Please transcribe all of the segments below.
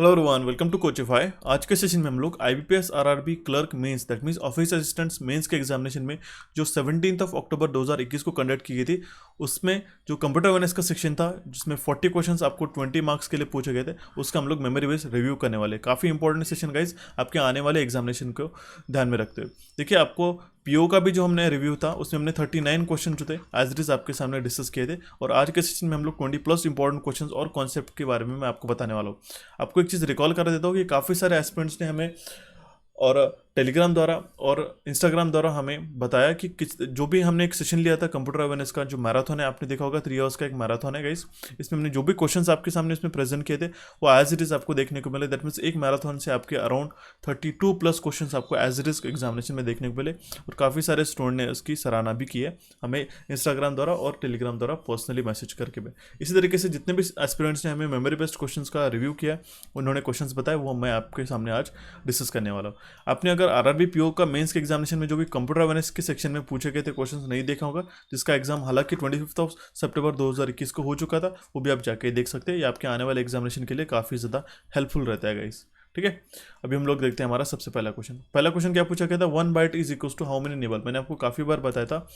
Hello everyone, welcome to Coachify. आज के session में हम लोग IBPS RRB clerk mains that means office assistants mains के एग्जामिनेशन में जो 17 अक्टूबर 2021 को कंडक्ट की गई थी, उसमें जो कंप्यूटर अवेयरनेस का सेक्शन था जिसमें 40 क्वेश्चंस आपको 20 मार्क्स के लिए पूछे गए थे, उसका हम लोग मेमोरी बेस्ड रिव्यू करने वाले। काफ़ी इंपॉर्टेंट सेशन गाइज, आपके आने वाले एग्जामिनेशन को ध्यान में रखते हुए। देखिए, आपको पीओ का भी जो हमने रिव्यू था उसमें हमने 39 क्वेश्चन जो थे एज इट इज आपके सामने डिस्कस किए थे, और आज के सेशन में हम लोग 20+ इंपॉर्टेंट क्वेश्चन और कॉन्सेप्ट के बारे में मैं आपको बताने वाला हूँ। आपको एक चीज़ रिकॉल कर देता हूँ कि काफ़ी सारे एस्पिरेंट्स ने हमें और टेलीग्राम द्वारा और इंस्टाग्राम द्वारा हमें बताया कि जो भी हमने एक सेशन लिया था कंप्यूटर अवेयरनेस का, जो मैराथन है, आपने देखा होगा 3 आवर्स का एक मैराथन है गाइस। इसमें हमने जो भी क्वेश्चंस आपके सामने इसमें प्रेजेंट किए थे वो एज इट इज़ आपको देखने को मिले। दैट मीन्स एक मैराथन से आपके अराउंड 32+ क्वेश्चंस आपको एज इट इज़ एग्जामिनेशन में देखने को मिले, और काफ़ी सारे स्टूडेंट ने उसकी सराहना भी की है हमें इंस्टाग्राम द्वारा और टेलीग्राम द्वारा पर्सनली मैसेज करके भी। इसी तरीके से जितने भी एस्पिरेंट्स ने हमें मेमोरी बेस्ड क्वेश्चन का रिव्यू किया, उन्होंने क्वेश्चन बताए, वो मैं आपके सामने आज डिस्कस करने वाला हूँ। आपने अगर आरआरबी पीओ का मेंस के एग्जामिनेशन में जो भी कंप्यूटर अवेयरनेस के सेक्शन में पूछे गए थे क्वेश्चंस नहीं देखा होगा, जिसका एग्जाम हालांकि 25 सितंबर 2021 को हो चुका था, वो भी आप जाके देख सकते हैं। ये आपके आने वाले एग्जामिनेशन के लिए काफ़ी ज़्यादा हेल्पफुल रहता है गाइस। ठीक है, अभी हम लोग देखते हैं हमारा सबसे पहला क्वेश्चन क्या पूछा गया था। 1 byte is equal to how many nibble. मैंने आपको काफ़ी बार बताया था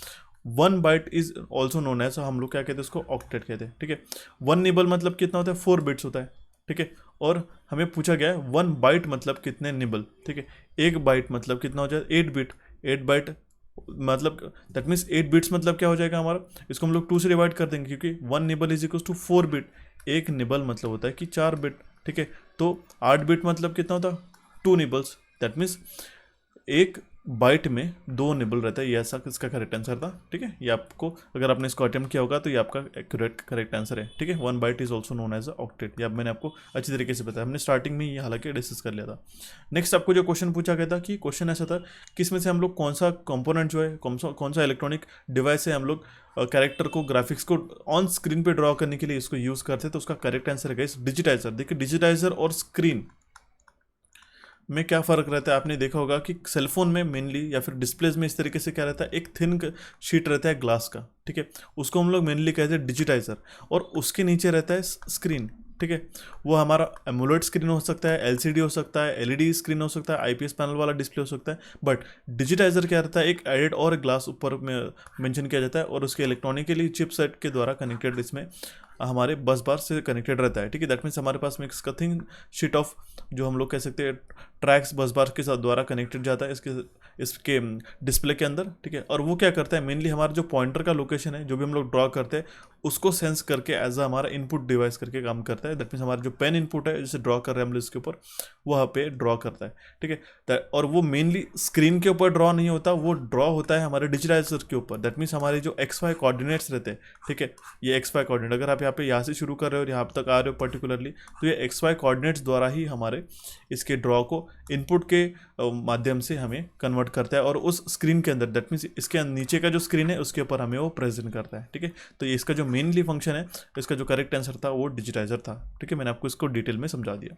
1 byte is also known as, हम लोग क्या कहते हैं उसको, ऑक्टेट कहते हैं। ठीक है, 1 निबल मतलब कितना होता है, 4 बिट्स होता है। ठीक है, और हमें पूछा गया है 1 बाइट मतलब कितने निबल। ठीक है, 1 बाइट मतलब कितना हो जाए, 8 बिट। 8 बाइट मतलब दैट मीन्स 8 बिट्स मतलब क्या हो जाएगा हमारा, इसको हम लोग 2 से डिवाइड कर देंगे, क्योंकि 1 nibble is equal to 4 bit. एक निबल मतलब होता है कि 4 बिट। ठीक है, तो 8 बिट मतलब कितना होता है, 2 निबल्स। दैट मीन्स एक बाइट में 2 निबल रहता है। ये ऐसा इसका करेक्ट आंसर था। ठीक है, ये आपको अगर आपने इसको अटेम्प्ट किया होगा तो ये आपका करेक्ट आंसर है। ठीक है, 1 byte is also known as a octet. ये अब मैंने आपको अच्छी तरीके से बताया, हमने स्टार्टिंग में ये हालांकि डिस्कस कर लिया था। नेक्स्ट आपको जो क्वेश्चन पूछा गया था कि क्वेश्चन ऐसा था कि इसमें से हम लोग कौन सा कंपोनेंट जो है, कौन सा इलेक्ट्रॉनिक डिवाइस है हम लोग कैरेक्टर को, ग्राफिक्स को ऑन स्क्रीन पे ड्रॉ करने के लिए इसको यूज़ करते हैं। तो उसका करेक्ट आंसर है डिजिटाइजर। देखिए, डिजिटाइजर और स्क्रीन में क्या फ़र्क रहता है, आपने देखा होगा कि सेलफोन में मेनली या फिर डिस्प्लेज में इस तरीके से क्या रहता है, एक थिन शीट रहता है ग्लास का। ठीक है, उसको हम लोग मेनली कहते हैं डिजिटाइजर, और उसके नीचे रहता है स्क्रीन। ठीक है, वो हमारा एमुलेट स्क्रीन हो सकता है, एलसीडी हो सकता है, एलईडी स्क्रीन हो सकता है, आईपीएस पैनल वाला डिस्प्ले हो सकता है। बट डिजिटाइजर क्या रहता है, एक एडेड और ग्लास ऊपर में मेंशन किया जाता है, और उसके इलेक्ट्रॉनिकली चिपसेट के द्वारा कनेक्टेड इसमें हमारे बस बार से कनेक्टेड रहता है। ठीक है, दैट मीन्स हमारे पास में इसका थिंग शीट ऑफ, जो हम लोग कह सकते हैं ट्रैक्स बस बार के साथ द्वारा कनेक्टेड जाता है इसके डिस्प्ले के अंदर। ठीक है, और वो क्या करता है, मेनली हमारा जो पॉइंटर का लोकेशन है, जो भी हम लोग ड्रॉ करते हैं, उसको सेंस करके एज अ हमारा इनपुट डिवाइस करके काम करता है। दैट मीन्स हमारा जो पेन इनपुट है, जिसे ड्रॉ कर रहे हैं हम लोग इसके ऊपर, वहाँ पे ड्रॉ करता है। ठीक है, और वो मेनली स्क्रीन के ऊपर ड्रॉ नहीं होता, वो ड्रॉ होता है हमारे डिजिटाइजर के ऊपर। दैट मीन्स हमारे जो XY कोऑर्डिनेट्स रहते हैं। ठीक है, ये XY कोऑर्डिनेट, अगर आप यहाँ से शुरू कर रहे हो और यहाँ तक आ रहे हो पर्टिकुलरली, तो ये XY कोऑर्डिनेट्स द्वारा ही हमारे इसके ड्रॉ को इनपुट के माध्यम से हमें कन्वर्ट करता है, और उस स्क्रीन के अंदर, दैट मीन्स इसके नीचे का जो स्क्रीन है उसके ऊपर हमें वो प्रेजेंट करता है। ठीक है, तो ये इसका जो मेनली फंक्शन है, इसका जो करेक्ट आंसर था वो डिजिटाइजर था। ठीक है, मैंने आपको इसको डिटेल में समझा दिया।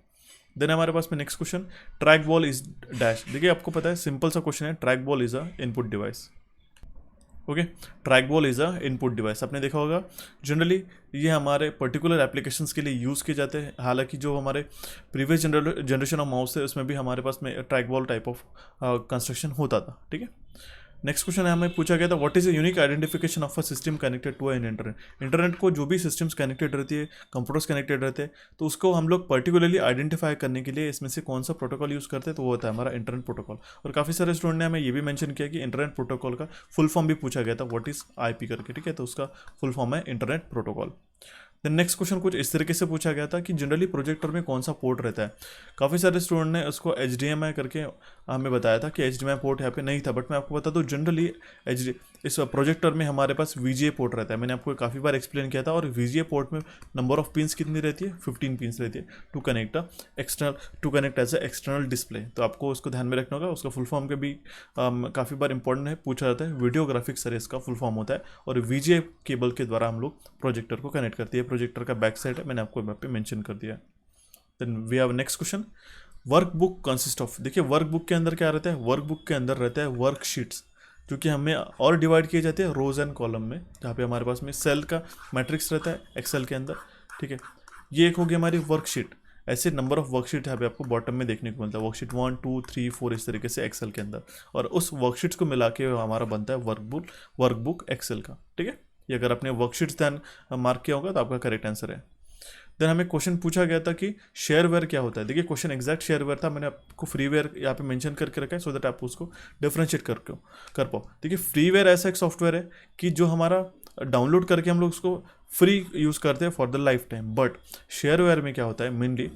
देन हमारे पास में next question, track ball is dash. देखिए, आपको पता है सिंपल सा क्वेश्चन है, track ball is a input device. Okay, track ball is a input device, आपने देखा होगा। जनरली ये हमारे पर्टिकुलर एप्लीकेशंस के लिए यूज़ किए जाते हैं। हालांकि जो हमारे प्रीवियस जनरेशन ऑफ माउस है, उसमें भी हमारे पास में track ball type of construction होता था। ठीक है, नेक्स्ट क्वेश्चन है, हमें पूछा गया था what is a unique identification of a system connected to an internet. Internet को जो भी सिस्टम्स कनेक्टेड रहती है, कंप्यूटर्स कनेक्टेड रहते हैं, तो उसको हम लोग पर्टिकुलरली आइडेंटिफाई करने के लिए इसमें से कौन सा प्रोटोकॉल यूज़ करते हैं, तो वो होता है हमारा इंटरनेट प्रोटोकॉल। और काफ़ी सारे स्टूडेंट ने हमें ये भी मेंशन किया कि इंटरनेट प्रोटोकॉल का फुल फॉर्म भी पूछा गया था, व्हाट इज आईपी करके। ठीक है, तो उसका फुल फॉर्म है internet protocol. Then next question कुछ इस तरीके से पूछा गया था कि जनरली प्रोजेक्टर में कौन सा पोर्ट रहता है। काफ़ी सारे स्टूडेंट ने उसको HDMI करके हमें बताया था कि HDMI पोर्ट यहाँ पे नहीं था, बट मैं आपको बता दूँ जनरली इस प्रोजेक्टर में हमारे पास VGA पोर्ट रहता है। मैंने आपको काफ़ी बार एक्सप्लेन किया था, और VGA पोर्ट में नंबर ऑफ पिंस कितनी रहती है, 15 पिंस रहती है to connect as a external display. तो आपको उसको ध्यान में रखना होगा। उसका फुल फॉर्म के भी काफ़ी बार इंपॉर्टेंट है, पूछा जाता है। वीडियो ग्राफिक्स सर इसका फुल फॉर्म होता है, और VGA केबल के द्वारा हम लोग प्रोजेक्टर को कनेक्ट करती है। प्रोजेक्टर का बैक साइड है, मैंने आपको यहाँ पे मेंशन कर दिया। Then we have next question, workbook consist of. देखिए, वर्कबुक के अंदर क्या रहता है, वर्कबुक के अंदर रहता है वर्कशीट्स, जो कि हमें और डिवाइड किए जाते हैं रोज एंड कॉलम में, जहाँ पे हमारे पास में सेल का मैट्रिक्स रहता है एक्सेल के अंदर। ठीक है, ये एक होगी हमारी वर्कशीट। ऐसे नंबर ऑफ वर्कशीट यहाँ पे आपको बॉटम में देखने को मिलता है, वर्कशीट 1 2 3 4 इस तरीके से एक्सेल के अंदर, और उस वर्कशीट्स को मिला के हमारा बनता है वर्कबुक एक्सेल का। ठीक है, ये अगर आपने वर्कशीट्स ध्यान मार्क किया होगा तो आपका करेक्ट आंसर है। देन हमें क्वेश्चन पूछा गया था कि शेयरवेयर क्या होता है। देखिए क्वेश्चन एग्जैक्ट शेयरवेयर था, मैंने आपको फ्रीवेयर यहाँ पे मेंशन करके रखा है सो दैट आप उसको डिफरेंशिएट कर पाओ। देखिए फ्रीवेयर ऐसा एक सॉफ्टवेयर है कि जो हमारा डाउनलोड करके हम लोग उसको फ्री यूज़ करते हैं for the life time, but shareware में क्या होता है मेनली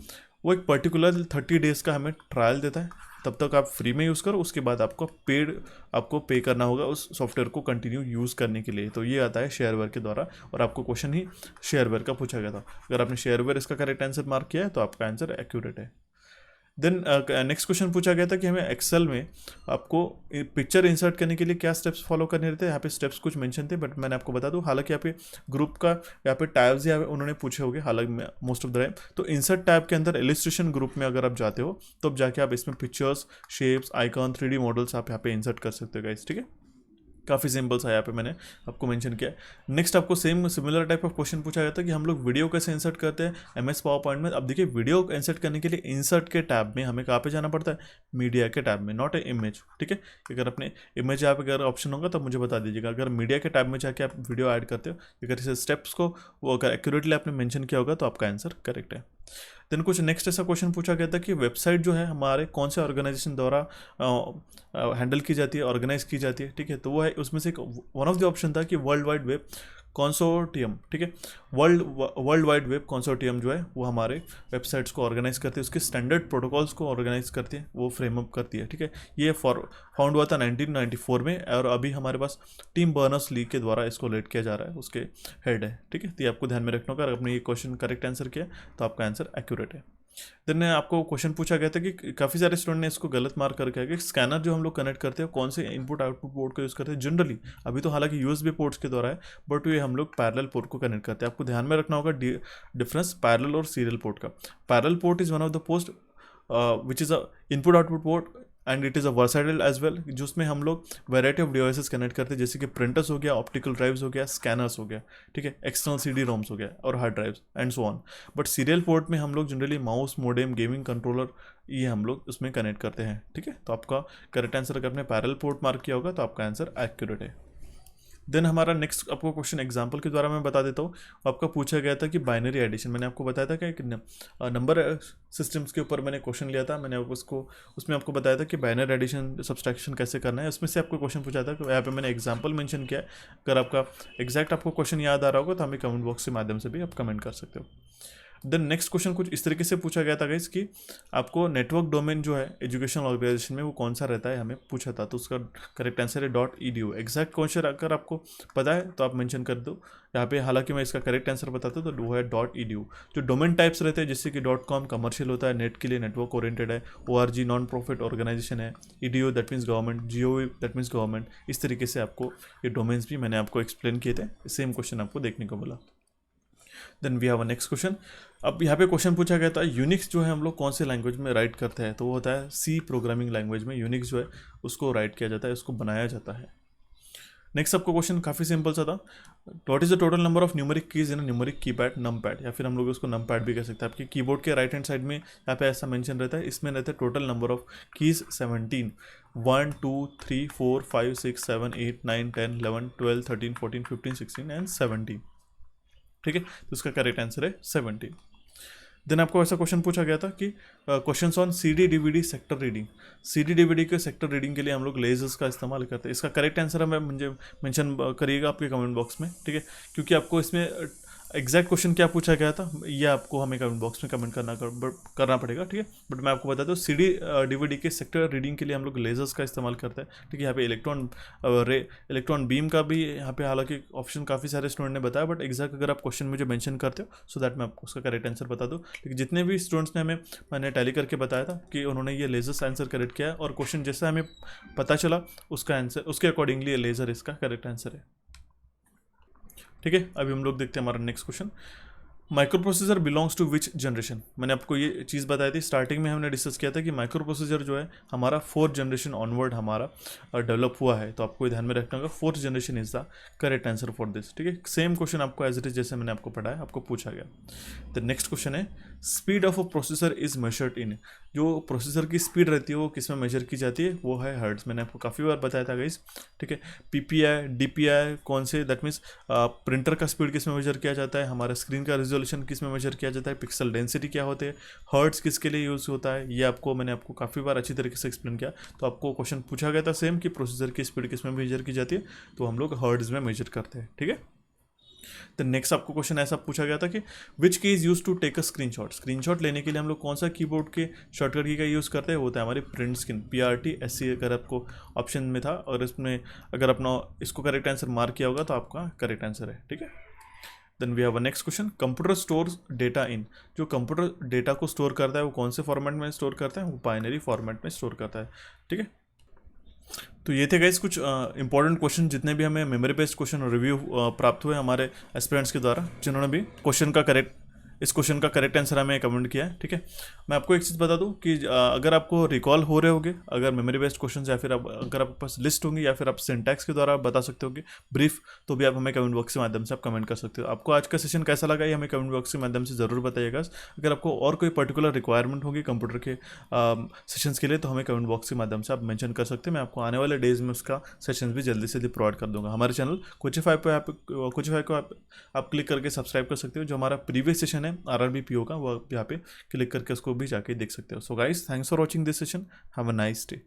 वो एक पर्टिकुलर 30 डेज़ का हमें ट्रायल देता है, तब तक आप फ्री में यूज़ करो, उसके बाद आपको पे करना होगा उस सॉफ्टवेयर को कंटिन्यू यूज़ करने के लिए। तो ये आता है शेयरवेयर के द्वारा, और आपको क्वेश्चन ही शेयरवेयर का पूछा गया था। अगर आपने शेयरवेयर इसका करेक्ट आंसर मार्क किया है तो आपका आंसर एक्यूरेट है। देन नेक्स्ट क्वेश्चन पूछा गया था कि हमें एक्सेल में आपको पिक्चर इंसर्ट करने के लिए क्या स्टेप्स फॉलो करने रहते हैं। यहाँ पे स्टेप्स कुछ मेंशन थे बट मैंने आपको बता दूं, हालांकि यहाँ पे ग्रुप का यहाँ पे टैब्स यहाँ पे उन्होंने पूछे होंगे हालांकि मोस्ट ऑफ द टाइम। तो इंसर्ट टैब के अंदर इलिस्ट्रेशन ग्रुप में अगर आप जाते हो तो अब जाके आप इसमें pictures, shapes, icon, 3D models आप यहाँ पे इंसर्ट कर सकते हो गाइस। ठीक है, काफ़ी सिंपल सा यहाँ पे मैंने आपको मेंशन किया। नेक्स्ट आपको सिमिलर टाइप ऑफ क्वेश्चन पूछा गया था कि हम लोग वीडियो कैसे इंसर्ट करते हैं MS पावर पॉइंट में। अब देखिए वीडियो इंसर्ट करने के लिए इंसर्ट के टैब में हमें कहाँ पे जाना पड़ता है, मीडिया के टैब में, नॉट ए इमेज। ठीक है, अगर अपने इमेज यहाँ पे अगर ऑप्शन होगा तो मुझे बता दीजिएगा। अगर मीडिया के टैब में जाके आप वीडियो ऐड करते हो, अगर इसे स्टेप्स को वो अगर एक्यूरेटली आपने मेंशन किया होगा तो आपका आंसर करेक्ट है। देन कुछ नेक्स्ट ऐसा क्वेश्चन पूछा गया था कि वेबसाइट जो है हमारे कौन से ऑर्गेनाइजेशन द्वारा हैंडल की जाती है, ऑर्गेनाइज की जाती है। ठीक है, तो वो है उसमें से एक वन ऑफ द ऑप्शन था कि वर्ल्ड वाइड वेब कॉन्सोर्टियम। ठीक है, वर्ल्ड वाइड वेब कॉन्सोर्टियम जो है वो हमारे वेबसाइट्स को ऑर्गेनाइज करती है, उसके स्टैंडर्ड प्रोटोकॉल्स को ऑर्गेनाइज करती है, वो फ्रेमअप करती है। ठीक है, ये फाउंड हुआ था 1994 में, और अभी हमारे पास टिम बर्नर्स-ली के द्वारा इसको लीड किया जा रहा है, उसके हेड है। ठीक है, तो ये आपको ध्यान में रखना होगा। अगर आपने ये क्वेश्चन करेक्ट आंसर किया तो आपका आंसर एक्यूरेट है। देन आपको क्वेश्चन पूछा गया था कि काफ़ी सारे स्टूडेंट ने इसको गलत मार्क करके कि स्कैनर जो हम लोग कनेक्ट करते हैं कौन से इनपुट आउटपुट पोर्ट को यूज़ करते हैं जनरली। अभी तो हालांकि USB पोर्ट्स के द्वारा है, बट ये हम लोग पैरेलल पोर्ट को कनेक्ट करते हैं। आपको ध्यान में रखना होगा डिफरेंस पैरेलल और सीरियल पोर्ट का। Parallel port is one of the ports which is a input output port and it is a versatile as well, जिसमें हम लोग वैरायटी ऑफ डिवाइसेस कनेक्ट करते हैं, जैसे कि प्रिंटर्स हो गया, ऑप्टिकल ड्राइव्स हो गया, स्कैनर्स हो गया। ठीक है, एक्सटर्नल CD-ROMs हो गया और hard drives and so on. But serial port में हम लोग generally mouse, modem, gaming controller ये हम लोग उसमें कनेक्ट करते हैं। ठीक है, तो आपका करेक्ट आंसर अगर आपने पैरेलल पोर्ट मार्क किया होगा तो आपका आंसर एक्यूरेट है। देन हमारा नेक्स्ट आपको क्वेश्चन एग्जांपल के द्वारा मैं बता देता हूँ। आपका पूछा गया था कि बाइनरी एडिशन, मैंने आपको बताया था कि एक नंबर सिस्टम्स के ऊपर मैंने क्वेश्चन लिया था, मैंने उसमें आपको बताया था कि बाइनरी एडिशन सब्सट्रैक्शन कैसे करना है। उसमें से आपको क्वेश्चन पूछा था, यहाँ पे मैंने एग्जाम्पल मेंशन किया है। अगर आपका एग्जैक्ट आपको क्वेश्चन याद आ रहा होगा तो हमें कमेंट बॉक्स के माध्यम से भी आप कमेंट कर सकते हो। देन नेक्स्ट क्वेश्चन कुछ इस तरीके से पूछा गया था गाइस कि आपको नेटवर्क डोमेन जो है एजुकेशन ऑर्गेनाइजेशन में वो कौन सा रहता है, हमें पूछा था। तो उसका करेक्ट आंसर है .edu। एग्जैक्ट क्वेश्चन अगर आपको पता है तो आप मेंशन कर दो यहाँ पे, हालांकि मैं इसका करेक्ट आंसर बताता हूँ तो वो है .edu। जो डोमेन टाइप्स रहते हैं जैसे कि .com कमर्शियल होता है, नेट के लिए नेटवर्क ओरिएंटेड है, ORG नॉन प्रॉफिट ऑर्गेनाइजेशन है, EDU that means government, GOV that means government. इस तरीके से आपको ये डोमेन्स भी मैंने आपको एक्सप्लेन किए थे, सेम क्वेश्चन आपको देखने को मिला। Then we have a next question. अब यहाँ पे क्वेश्चन पूछा गया था यूनिक्स जो है हम लोग कौन से लैंग्वेज में राइट करते हैं, तो वो होता है C प्रोग्रामिंग लैंग्वेज में यूनिक्स जो है उसको राइट किया जाता है, उसको बनाया जाता है। नेक्स्ट आपको क्वेश्चन काफ़ी सिंपल सा था, what is the total number of numeric keys in numeric keypad numpad, या फिर हम लोग उसको नमपैड भी कह सकते हैं। आपके कीबोर्ड के राइट हैंड साइड में यहाँ पे ऐसा मेंशन रहता है, इसमें रहता है total number of keys 17, 1 2 3 4 5 6 7 8 9 10 11 12 13 14 15 16 and 17। ठीक है, तो इसका करेक्ट आंसर है 17। देन आपको ऐसा क्वेश्चन पूछा गया था कि questions on CD-DVD sector reading. CD-DVD के सेक्टर रीडिंग के लिए हम लोग लेजर्स का इस्तेमाल करते हैं। इसका करेक्ट आंसर है मुझे मेंशन करिएगा आपके कमेंट बॉक्स में। ठीक है, क्योंकि आपको इसमें एग्जैक्ट क्वेश्चन क्या पूछा गया था ये आपको हमें कमेंट बॉक्स में कमेंट करना पड़ेगा। ठीक है, बट मैं आपको बताता हूँ CD-DVD के सेक्टर रीडिंग के लिए हम लोग लेजर्स का इस्तेमाल करते हैं। ठीक है, यहाँ पे इलेक्ट्रॉन बीम का भी यहाँ पे हालांकि ऑप्शन काफ़ी सारे स्टूडेंट ने बताया, बट एग्जैक्ट अगर आप क्वेश्चन मुझे मेंशन करते हो सो दैट मैं आपको उसका करेक्ट आंसर बता दूँ। लेकिन जितने भी स्टूडेंट्स ने मैंने टैली करके बताया था कि उन्होंने ये लेजर्स आंसर करेक्ट किया है, और क्वेश्चन जैसा हमें पता चला उसका आंसर उसके अकॉर्डिंगली लेजर इसका करेक्ट आंसर है। ठीक है, अभी हम लोग देखते हैं हमारा next question. Microprocessor belongs to which generation? मैंने आपको ये चीज़ बताई थी, स्टार्टिंग में हमने डिस्कस किया था कि माइक्रो प्रोसेसर जो है हमारा 4th जनरेशन ऑनवर्ड हमारा डेवलप हुआ है, तो आपको ध्यान में रखना होगा 4th generation is the correct answer for this. ठीक है, सेम क्वेश्चन आपको एज इट इज जैसे मैंने आपको पढ़ाया आपको पूछा गया। द नेक्स्ट क्वेश्चन है speed of a processor is measured in, जो प्रोसेसर की स्पीड रहती है वो किस में मेजर की जाती है, वो है हर्ट्ज। मैंने आपको काफ़ी बार बताया था गाइस। ठीक है, पीपीआई डीपीआई कौन से, दैट मीन्स प्रिंटर का स्पीड किस में मेजर किया जाता है, हमारा स्क्रीन का रिजोल्यूशन किस में मेजर किया जाता है, पिक्सल डेंसिटी क्या होते हैं, हर्ट्ज किसके लिए यूज़ होता है, ये आपको मैंने आपको काफ़ी बार अच्छी तरीके से एक्सप्लेन किया। तो आपको क्वेश्चन पूछा गया था सेम कि प्रोसेसर की स्पीड किस में मेजर की जाती है, तो हम लोग हर्ट्ज में मेजर करते हैं। ठीक है, तो नेक्स्ट आपको क्वेश्चन ऐसा पूछा गया था कि which key is use to take a screenshot, screenshot लेने के लिए हम लोग कौन सा कीबोर्ड के शॉर्टकट की का यूज़ करते हैं, वो होता है हमारी प्रिंट स्क्रीन PRT SC। अगर आपको ऑप्शन में था और इसमें अगर अपना इसको करेक्ट आंसर मार्क किया होगा तो आपका करेक्ट आंसर है। ठीक है, then we have a next question computer stores data in, जो कंप्यूटर डेटा को स्टोर करता है वो कौन से फॉर्मेट में स्टोर करता है, वो बाइनरी फॉर्मेट में स्टोर करता है। ठीक है, तो ये थे गाइस कुछ इंपॉर्टेंट क्वेश्चन जितने भी हमें मेमोरी बेस्ड क्वेश्चन रिव्यू प्राप्त हुए हमारे एस्पिरेंट्स के द्वारा, जिन्होंने भी इस क्वेश्चन का करेक्ट आंसर हमें कमेंट किया है। ठीक है, मैं आपको एक चीज़ बता दूं कि अगर आपको रिकॉल हो रहे होंगे अगर मेमोरी बेस्ड क्वेश्चन, या फिर अगर आपके पास लिस्ट होंगी या फिर आप सिंटैक्स के द्वारा बता सकते हो ब्रीफ, तो भी आप हमें कमेंट बॉक्स के माध्यम से आप कमेंट कर सकते हो। आपको आज का सेशन कैसा लगा ये हमें कमेंट बॉक्स के माध्यम से ज़रूर बताइएगा। अगर आपको और कोई पर्टिकुलर रिक्वायरमेंट होगी कंप्यूटर के सेशंस के लिए तो हमें कमेंट बॉक्स के माध्यम से आप मेंशन कर सकते हैं। मैं आपको आने वाले डेज में उसका सेशंस भी जल्दी से जल्दी प्रोवाइड कर दूंगा। हमारे चैनल कुचिफाई को आप क्लिक करके सब्सक्राइब कर सकते हो। जो हमारा प्रीवियस सेशन है RRB PO का, वो आप यहाँ पे क्लिक करके उसको भी जाके देख सकते हो। So guys, thanks for watching this session, have a nice day.